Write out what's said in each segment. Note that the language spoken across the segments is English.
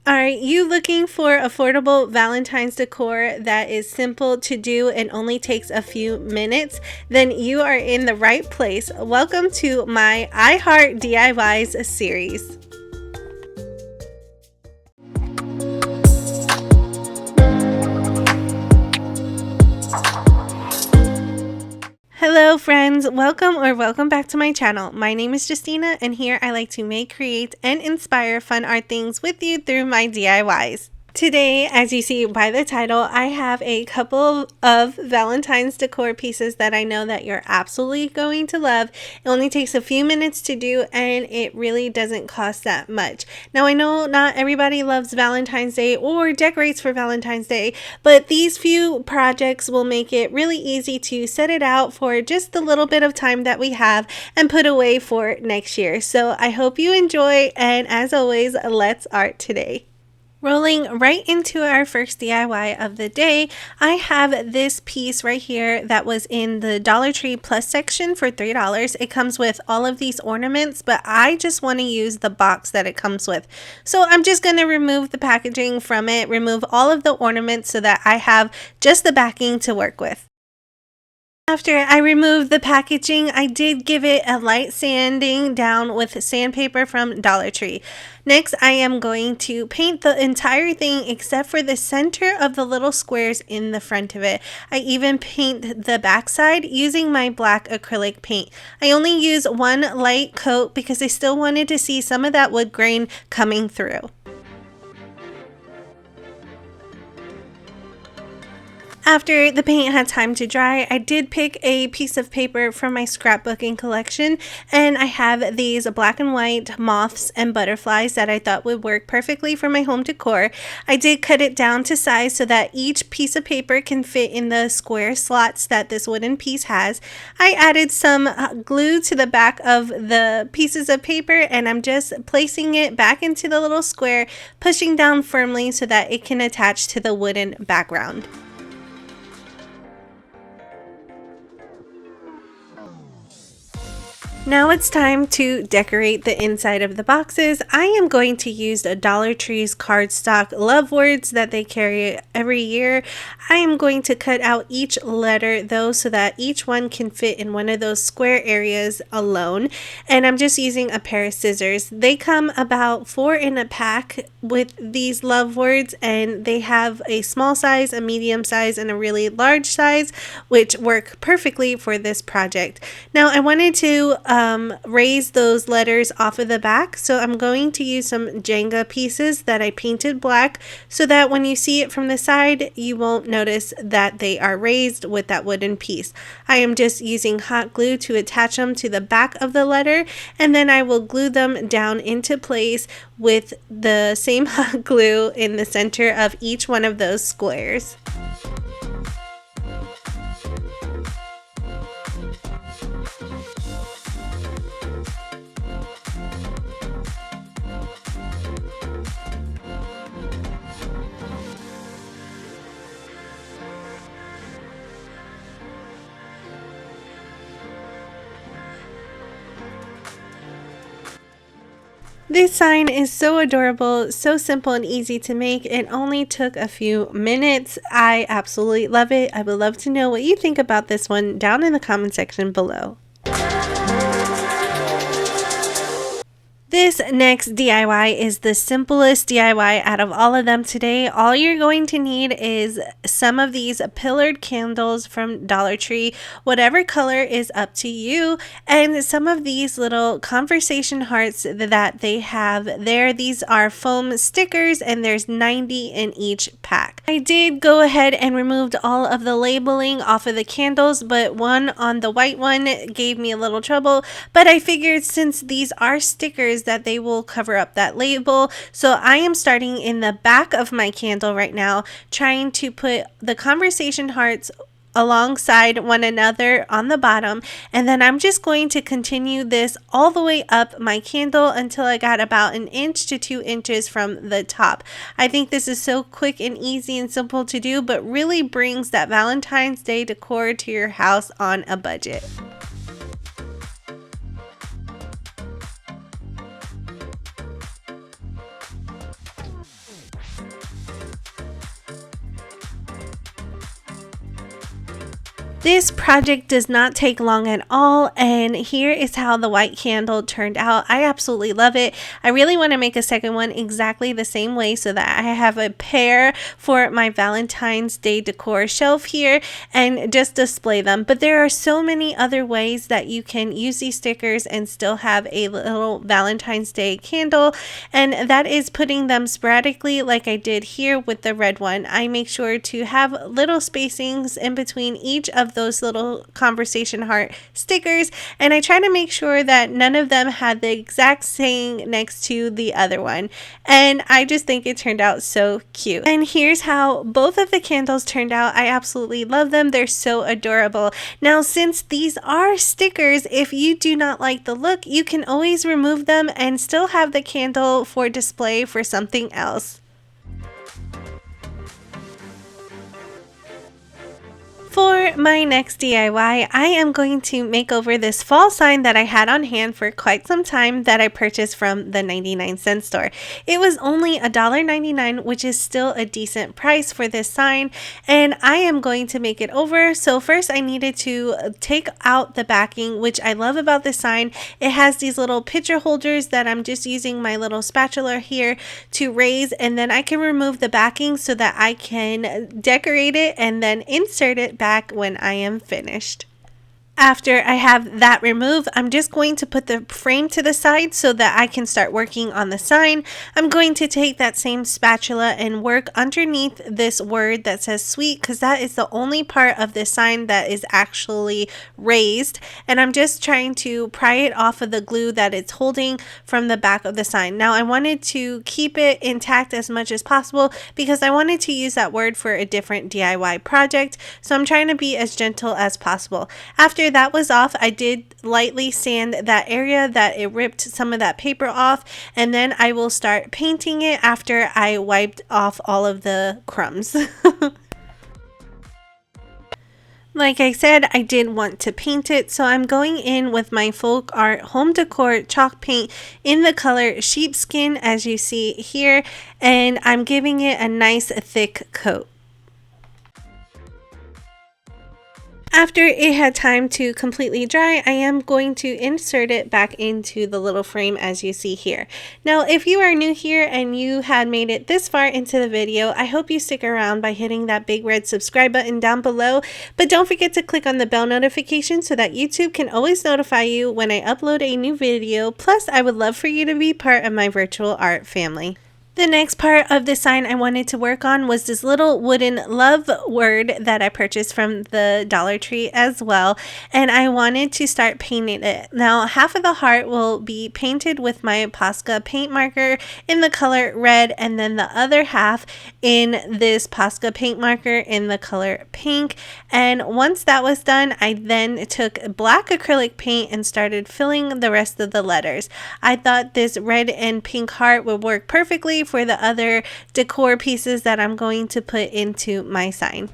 Are you looking for affordable Valentine's decor that is simple to do and only takes a few minutes? Then you are in the right place. Welcome to my I Heart DIYs series. Hello friends, welcome back to my channel. My name is Justina and here I like to make, create, and inspire fun art things with you through my DIYs. Today, as you see by the title, I have a couple of Valentine's decor pieces that I know that you're absolutely going to love. It only takes a few minutes to do and it really doesn't cost that much. Now I know not everybody loves Valentine's Day or decorates for Valentine's Day, but these few projects will make it really easy to set it out for just the little bit of time that we have and put away for next year. So I hope you enjoy, and as always, let's art today. Rolling right into our first DIY of the day, I have this piece right here that was in the Dollar Tree Plus section for $3. It comes with all of these ornaments, but I just want to use the box that it comes with. So I'm just going to remove the packaging from it, remove all of the ornaments so that I have just the backing to work with. After I removed the packaging, I did give it a light sanding down with sandpaper from Dollar Tree. Next, I am going to paint the entire thing except for the center of the little squares in the front of it. I even paint the backside using my black acrylic paint. I only use one light coat because I still wanted to see some of that wood grain coming through. After the paint had time to dry, I did pick a piece of paper from my scrapbooking collection, and I have these black and white moths and butterflies that I thought would work perfectly for my home decor. I did cut it down to size so that each piece of paper can fit in the square slots that this wooden piece has. I added some glue to the back of the pieces of paper, and I'm just placing it back into the little square, pushing down firmly so that it can attach to the wooden background. Now it's time to decorate the inside of the boxes. I am going to use the Dollar Tree's cardstock love words that they carry every year. I am going to cut out each letter though so that each one can fit in one of those square areas alone. And I'm just using a pair of scissors. They come about 4 in a pack with these love words, and they have a small size, a medium size, and a really large size, which work perfectly for this project. Now I wanted to raise those letters off of the back, so I'm going to use some Jenga pieces that I painted black so that when you see it from the side you won't notice that they are raised with that wooden piece. I am just using hot glue to attach them to the back of the letter, and then I will glue them down into place with the same hot glue in the center of each one of those squares. This sign is so adorable, so simple and easy to make. It only took a few minutes. I absolutely love it. I would love to know what you think about this one down in the comment section below. This next DIY is the simplest DIY out of all of them today. All you're going to need is some of these pillared candles from Dollar Tree, whatever color is up to you, and some of these little conversation hearts that they have there. These are foam stickers, and there's 90 in each pack. I did go ahead and removed all of the labeling off of the candles, but one on the white one gave me a little trouble, but I figured since these are stickers that they will cover up that label. So I am starting in the back of my candle right now, trying to put the conversation hearts alongside one another on the bottom, and then I'm just going to continue this all the way up my candle until I got about 1 inch to 2 inches from the top. I think this is so quick and easy and simple to do, but really brings that Valentine's Day decor to your house on a budget. This project does not take long at all, and here is how the white candle turned out. I absolutely love it. I really want to make a second one exactly the same way so that I have a pair for my Valentine's Day decor shelf here and just display them. But there are so many other ways that you can use these stickers and still have a little Valentine's Day candle, and that is putting them sporadically like I did here with the red one. I make sure to have little spacings in between each of those little conversation heart stickers, and I try to make sure that none of them had the exact saying next to the other one, and I just think it turned out so cute. And here's how both of the candles turned out. I absolutely love them. They're so adorable. Now, since these are stickers, if you do not like the look, you can always remove them and still have the candle for display for something else. For my next DIY, I am going to make over this fall sign that I had on hand for quite some time that I purchased from the 99-cent store. It was only $1.99, which is still a decent price for this sign, and I am going to make it over. So first I needed to take out the backing, which I love about this sign. It has these little picture holders that I'm just using my little spatula here to raise, and then I can remove the backing so that I can decorate it and then insert it back when I am finished. After I have that removed, I'm just going to put the frame to the side so that I can start working on the sign. I'm going to take that same spatula and work underneath this word that says sweet, because that is the only part of this sign that is actually raised. And I'm just trying to pry it off of the glue that it's holding from the back of the sign. Now, I wanted to keep it intact as much as possible because I wanted to use that word for a different DIY project. So I'm trying to be as gentle as possible. After that was off, I did lightly sand that area that it ripped some of that paper off, and then I will start painting it after I wiped off all of the crumbs. Like I said, I did want to paint it, so I'm going in with my Folk Art Home Decor chalk paint in the color Sheepskin, as you see here, and I'm giving it a nice thick coat. After it had time to completely dry, I am going to insert it back into the little frame as you see here. Now, if you are new here and you had made it this far into the video, I hope you stick around by hitting that big red subscribe button down below. But don't forget to click on the bell notification so that YouTube can always notify you when I upload a new video. Plus, I would love for you to be part of my virtual art family. The next part of the sign I wanted to work on was this little wooden love word that I purchased from the Dollar Tree as well, and I wanted to start painting it. Now, half of the heart will be painted with my Posca paint marker in the color red, and then the other half in this Posca paint marker in the color pink. And once that was done, I then took black acrylic paint and started filling the rest of the letters. I thought this red and pink heart would work perfectly for the other decor pieces that I'm going to put into my sign.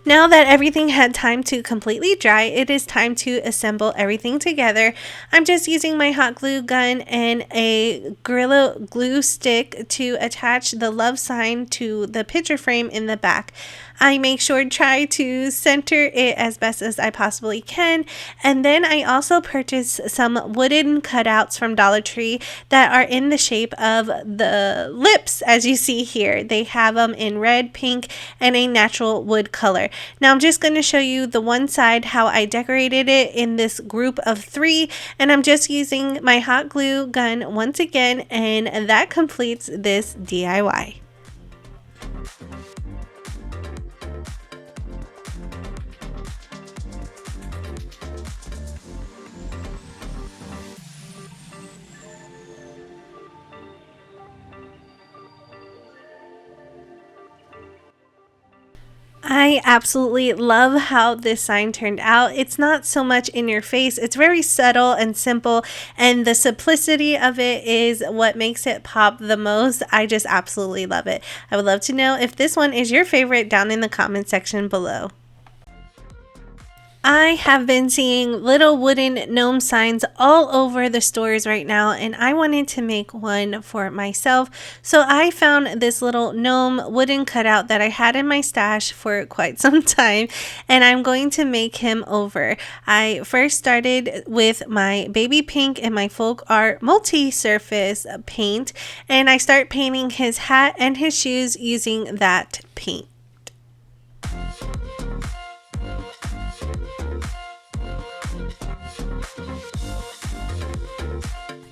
Now that everything had time to completely dry, it is time to assemble everything together. I'm just using my hot glue gun and a Gorilla Glue stick to attach the love sign to the picture frame in the back. I make sure to try to center it as best as I possibly can. And then I also purchased some wooden cutouts from Dollar Tree that are in the shape of the lips, as you see here. They have them in red, pink, and a natural wood color. Now I'm just going to show you the one side how I decorated it in this group of 3, and I'm just using my hot glue gun once again, and that completes this DIY. I absolutely love how this sign turned out. It's not so much in your face. It's very subtle and simple, and the simplicity of it is what makes it pop the most. I just absolutely love it. I would love to know if this one is your favorite down in the comment section below. I have been seeing little wooden gnome signs all over the stores right now, and I wanted to make one for myself. So I found this little gnome wooden cutout that I had in my stash for quite some time, and I'm going to make him over. I first started with my baby pink and my folk art multi-surface paint, and I start painting his hat and his shoes using that paint.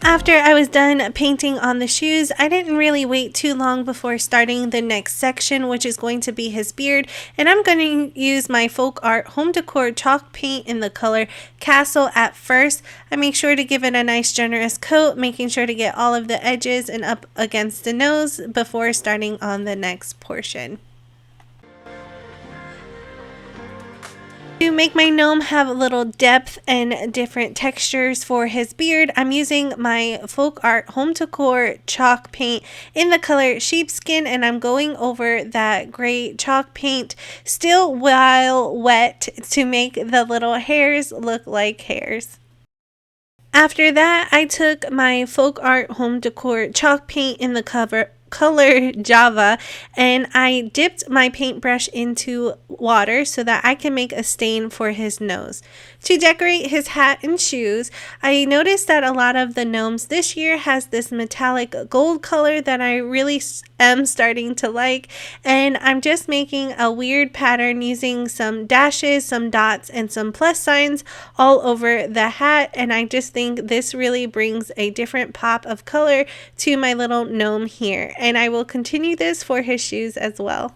After I was done painting on the shoes, I didn't really wait too long before starting the next section, which is going to be his beard. And I'm going to use my folk art home decor chalk paint in the color Castle at first. I make sure to give it a nice generous coat, making sure to get all of the edges and up against the nose before starting on the next portion. To make my gnome have a little depth and different textures for his beard, I'm using my folk art home decor chalk paint in the color sheepskin, and I'm going over that gray chalk paint still while wet to make the little hairs look like hairs. After that, I took my folk art home decor chalk paint in the color Java, and I dipped my paintbrush into water so that I can make a stain for his nose. To decorate his hat and shoes, I noticed that a lot of the gnomes this year has this metallic gold color that I really am starting to like, and I'm just making a weird pattern using some dashes, some dots, and some plus signs all over the hat, and I just think this really brings a different pop of color to my little gnome here, and I will continue this for his shoes as well.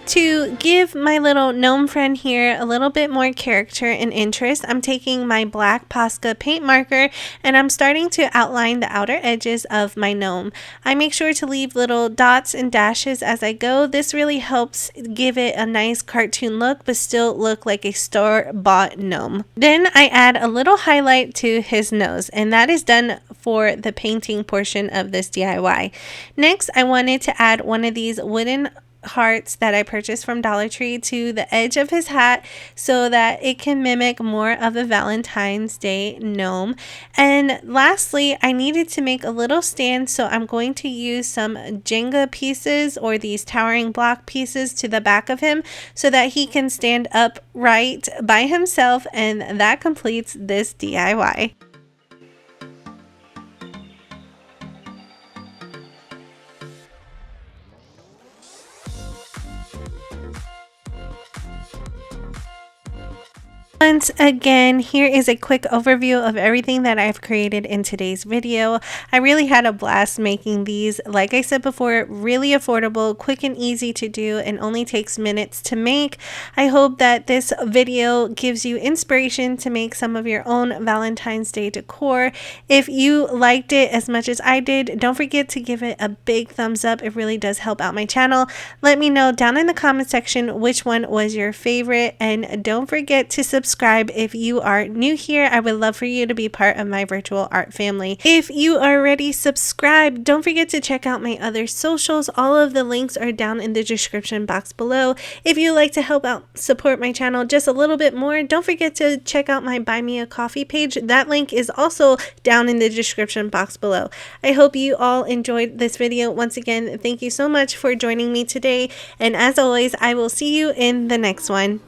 To give my little gnome friend here a little bit more character and interest, I'm taking my black Posca paint marker and I'm starting to outline the outer edges of my gnome. I make sure to leave little dots and dashes as I go. This really helps give it a nice cartoon look but still look like a store-bought gnome. Then I add a little highlight to his nose, and that is done for the painting portion of this DIY. Next, I wanted to add one of these wooden hearts that I purchased from Dollar Tree to the edge of his hat so that it can mimic more of a Valentine's Day gnome. And lastly, I needed to make a little stand, so I'm going to use some Jenga pieces or these towering block pieces to the back of him so that he can stand upright by himself, and that completes this DIY. Once again, here is a quick overview of everything that I've created in today's video. I really had a blast making these. Like I said before, really affordable, quick and easy to do, and only takes minutes to make. I hope that this video gives you inspiration to make some of your own Valentine's Day decor. If you liked it as much as I did, don't forget to give it a big thumbs up. It really does help out my channel. Let me know down in the comment section which one was your favorite, and don't forget to subscribe if you are new here. I would love for you to be part of my virtual art family. If you are already subscribed, don't forget to check out my other socials. All of the links are down in the description box below. If you like to help out support my channel just a little bit more, don't forget to check out my Buy Me a Coffee page. That link is also down in the description box below. I hope you all enjoyed this video. Once again, thank you so much for joining me today, and as always, I will see you in the next one.